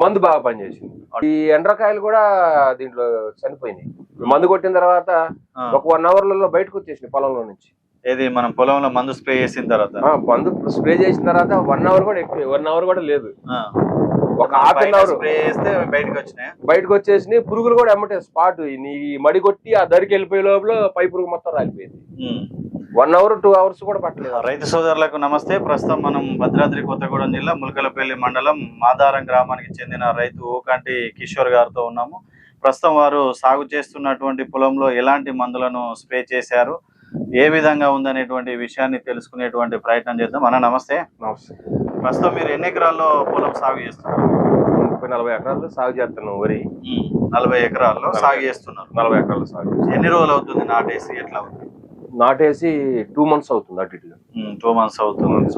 మందు బాగా పనిచేసింది. ఈ ఎండ్రకాయలు కూడా దీంట్లో చనిపోయినాయి. మందు కొట్టిన తర్వాత ఒక 1 అవర్లలో బయటకు వచ్చేసింది పొలంలో నుంచి. ఏది మనం పొలంలో మందు స్ప్రే చేసిన తర్వాత? మందు స్ప్రే చేసిన తర్వాత 1 అవర్ కూడా ఎక్కువ, 1 అవర్ కూడా లేదు, ఒక హాఫ్ అన్ అవర్ స్ప్రే చేస్తే బయటకు వచ్చేసి పురుగులు కూడా ఎమ్మటే స్పాట్ నీ మడి కొట్టి ఆ దరికి వెళ్ళిపోయే లోపల పై పురుగు మొత్తం రాలిపోయింది. 1 అవర్ 2 అవర్స్ కూడా పట్టలేదు. రైతు సోదరులకు నమస్తే. ప్రస్తుతం మనం భద్రాద్రి కొత్తగూడెం జిల్లా ములకలపల్లి మండలం మాదారం గ్రామానికి చెందిన రైతు ఓకంటి కిషోర్ గారితో ఉన్నాము. ప్రస్తుతం వారు సాగు చేస్తున్నటువంటి పొలంలో ఎలాంటి మందులను స్ప్రే చేశారు, ఏ విధంగా ఉందనేటువంటి విషయాన్ని తెలుసుకునేటువంటి ప్రయత్నం చేద్దాం. అన్న నమస్తే. నమస్తే. ప్రస్తుతం మీరు ఎన్ని ఎకరాల్లో పొలం సాగు చేస్తున్నారు? 30-40 ఎకరాల్లో సాగు చేస్తున్నాం. వరి 40 ఎకరాల్లో సాగు చేస్తున్నారు. 40 ఎకరాల్లో సాగు. ఎన్ని రోజులు అవుతుంది నాటేసి? ఎట్లా ఉంది? నాటేసి 2 months అవుతుంది. అటు ఇట్లా 2 months అవుతుంది.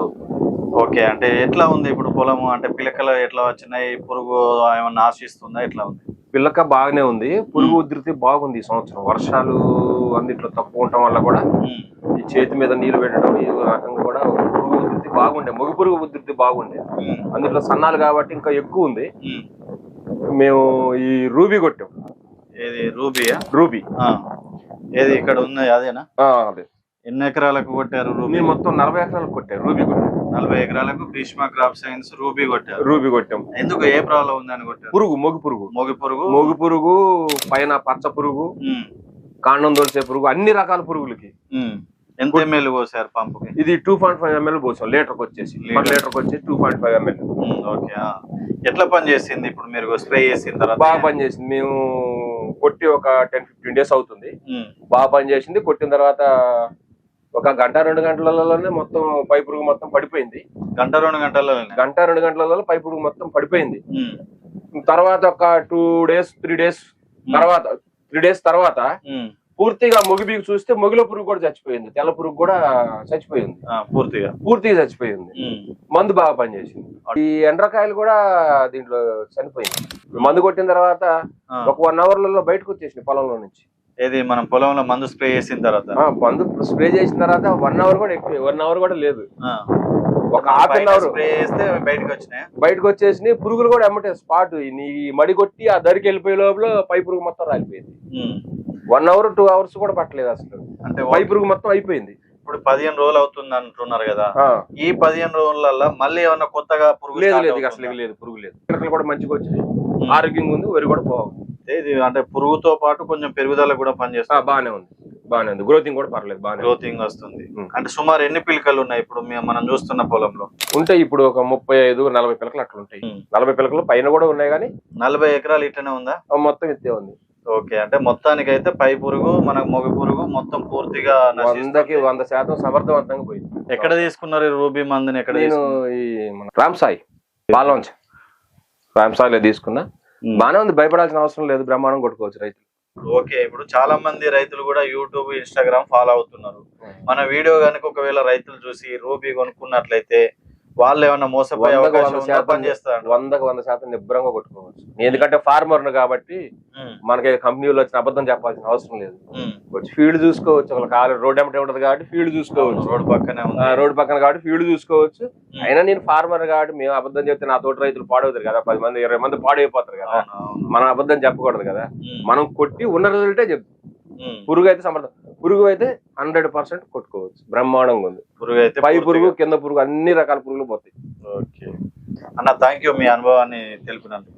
ఓకే, అంటే ఎట్లా ఉంది ఇప్పుడు పొలము? అంటే పిలకలు ఎట్లా వచ్చినాయి? పురుగు ఏమన్నా ఆశిస్తుందా? ఎట్లా ఉంది? పిల్లక బాగానే ఉంది. పురుగు ఉధృతి బాగుంది ఈ సంవత్సరం. వర్షాలు అన్నిట్లో తక్కువ ఉండటం వల్ల కూడా ఈ చేతి మీద నీళ్లు పెట్టడం ఈ రకంగా కూడా పురుగు ఉధృతి బాగుండే, మొగ పురుగు ఉధృతి బాగుండే. అందులో సన్నాలు కాబట్టి ఇంకా ఎక్కువ ఉంది. మేము ఈ రూబీ కొట్టాం. ఏది రూబీయా? రూబీ. ఏది ఇక్కడ ఉంది అదేనా? అదే. ఎన్ని ఎకరాలకు కొట్టారు రూబీ? మొత్తం 40 ఎకరాలకు కొట్టారు. రూబీ కొట్టాం. 40 ఎకరాలకు గ్రీష్మ క్రాప్ సైన్స్ రూబీ కొట్టారు. రూబీ కొట్టాం. ఎందుకు, ఏ ప్రాబ్లం ఉందని కొట్టారు? పురుగు, మొగి పురుగు, పైన పచ్చ పురుగు, కాండం దొలిసే పురుగు, అన్ని రకాల పురుగులకి. ఎంత ml పోసారు పంపుకి? ఇది 2.5 ml పోసాం. లీటర్కి వచ్చేసి 2.5 ml. ఓకే, ఎట్లా పని చేసింది ఇప్పుడు మీరు స్ప్రే చేసిన తర్వాత? బాగా పని చేసింది. మేము కొట్టి ఒక 10-15 days అవుతుంది. బాగా పని చేసింది. కొట్టిన తర్వాత ఒక 1-2 గంటలలోనే మొత్తం పై పురుగు మొత్తం పడిపోయింది. 1-2 గంటలలో పై పురుగు మొత్తం పడిపోయింది. తర్వాత ఒక 2 days 3 days తర్వాత పూర్తిగా మొగిబీకి చూస్తే మొగిలో పురుగు కూడా చచ్చిపోయింది. తెల్ల పురుగు కూడా చచ్చిపోయింది. పూర్తిగా చచ్చిపోయింది. మందు బాగా పనిచేసింది. ఈ ఎండ్రకాయలు కూడా దీంట్లో చనిపోయింది. మందు కొట్టిన తర్వాత ఒక 1 అవర్లలో బయటకు వచ్చేసింది పొలంలో నుంచి. ఏది మనం పొలంలో మందు స్ప్రే చేసిన తర్వాత? మందు స్ప్రే చేసిన తర్వాత 1 అవర్ కూడా ఎక్కువ, 1 అవర్ కూడా లేదు, ఒక హాఫ్ అన్ అవర్ స్ప్రే చేస్తే బయటకు వచ్చేసి పురుగులు కూడా ఎమ్మటే స్పాట్ నీ మడి కొట్టి ఆ దరికి వెళ్ళిపోయే లోపల పై పురుగు మొత్తం రాలిపోయింది. 1 అవర్ 2 అవర్స్ కూడా పట్టలేదు అసలు. అంటే పై పురుగు మొత్తం అయిపోయింది. ఇప్పుడు 15 రోజులు అవుతుంది అంటున్నారు కదా, ఈ 15 రోజులలో మళ్ళీ ఏమన్నా కొత్తగా పురుగు? లేదు, అసలు లేదు, పురుగు లేదు. పిల్లకలు కూడా మంచిగా వచ్చినాయి, ఆరోగ్యంగా ఉంది. వరి కూడా బాగుంది. ఇది అంటే పురుగుతో పాటు కొంచెం పెరుగుదల కూడా పనిచేస్తుంది. బాగానే ఉంది. గ్రోతింగ్ కూడా పర్లేదు, బాగానే గ్రోతింగ్ వస్తుంది. అంటే సుమారు ఎన్ని పిలకలు ఉన్నాయి ఇప్పుడు మనం చూస్తున్న పొలంలో? ఉంటాయి ఇప్పుడు ఒక 35-40 పిలకలు అట్లా ఉంటాయి. 40 పిలకలు పైన కూడా ఉన్నాయి. కానీ 40 ఎకరాలు ఇట్లనే ఉందా? మొత్తం ఇస్తే ఉంది. ఓకే, అంటే మొత్తానికి అయితే పై పురుగు, మనకు మొగ పురుగు మొత్తం పూర్తిగా 100% సమర్థవంతంగా పోయింది. ఎక్కడ తీసుకున్నారు రూబీ మందుని? ఎక్కడ? నేను ఈ రామ్సాయి పాలోంచి రామ్సాయిలో తీసుకున్నా. బానే ఉంది, భయపడాల్సిన అవసరం లేదు. బ్రహ్మాండం కొట్టుకోవచ్చు రైతులు. ఓకే, ఇప్పుడు చాలా మంది రైతులు కూడా యూట్యూబ్, ఇన్స్టాగ్రామ్ ఫాలో అవుతున్నారు. మన వీడియో కనుక ఒకవేళ రైతులు చూసి రూబీ కొనుక్కున్నట్లయితే వాళ్ళు ఏమన్నా మోసపోయే అవకాశం ఉందా? 100% నిబ్రంగా కొట్టుకోవచ్చు. ఎందుకంటే ఫార్మర్ కాబట్టి మనకి కంపెనీలో వచ్చిన అబద్ధం చెప్పాల్సిన అవసరం లేదు. ఫీల్డ్ చూసుకోవచ్చు. ఒక కాలు రోడ్ ఎమ్మటే ఉంటది కాబట్టి ఫీల్డ్ చూసుకోవచ్చు. రోడ్ పక్కన కాబట్టి ఫీల్డ్ చూసుకోవచ్చు. అయినా నేను ఫార్మర్ కాబట్టి మేము అబద్ధం చెప్తే నా తోటి రైతులు పాడవుతారు కదా, 10 మంది 20 మంది పాడైపోతారు కదా. మనం అబద్ధం చెప్పకూడదు కదా. మనం కొట్టి ఉన్న రిజల్టే చెప్తాం. పురుగు అయితే సమర్థం, పురుగు అయితే 100% కొట్టుకోవచ్చు. బ్రహ్మాండంగా ఉంది. పురుగు అయితే పై పురుగు, కింద పురుగు, అన్ని రకాల పురుగులు పోతాయి. ఓకే అన్న, థ్యాంక్ యూ మీ అనుభవాన్ని తెలిపినందుకు.